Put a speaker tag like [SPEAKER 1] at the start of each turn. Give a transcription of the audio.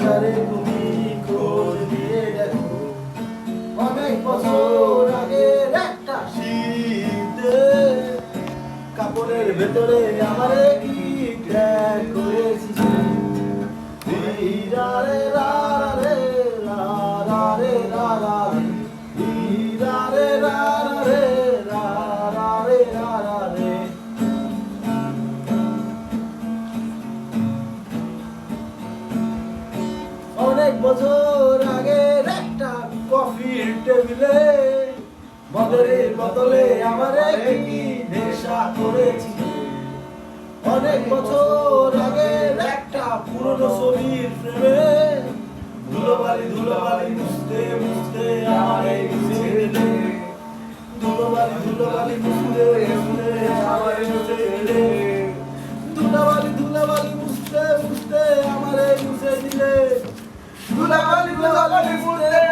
[SPEAKER 1] বাজারে তুমি খোঁজ দিয়ে দেখো, অনেক বছর আগের একটা শীতে কাপড়ের ভেতরে আমারে কি ট্যাগ করেছিস। রে রা রে রা রা রে রা রা রে রা রে রা রে রা রা রে। অনেক বছর আগের একটা কফির টেবিলে মদের বদলে আমারে কি নেশা করেছি। অনেক বছর আগের একটা পুরনো ছবির ফ্রেমে ধুলোবালি ধুলোবালি মুছতে মুছতে আমারে মুছে দিলে। ধুলোবালি ধুলোবালি মুছতে মুছতে আমারে মুছে দিলে। ধুলোবালি ধুলোবালি মুছতে মুছতে আমারে মুছে দিলে। ধুলোবালি ধুলোবালি মুছতে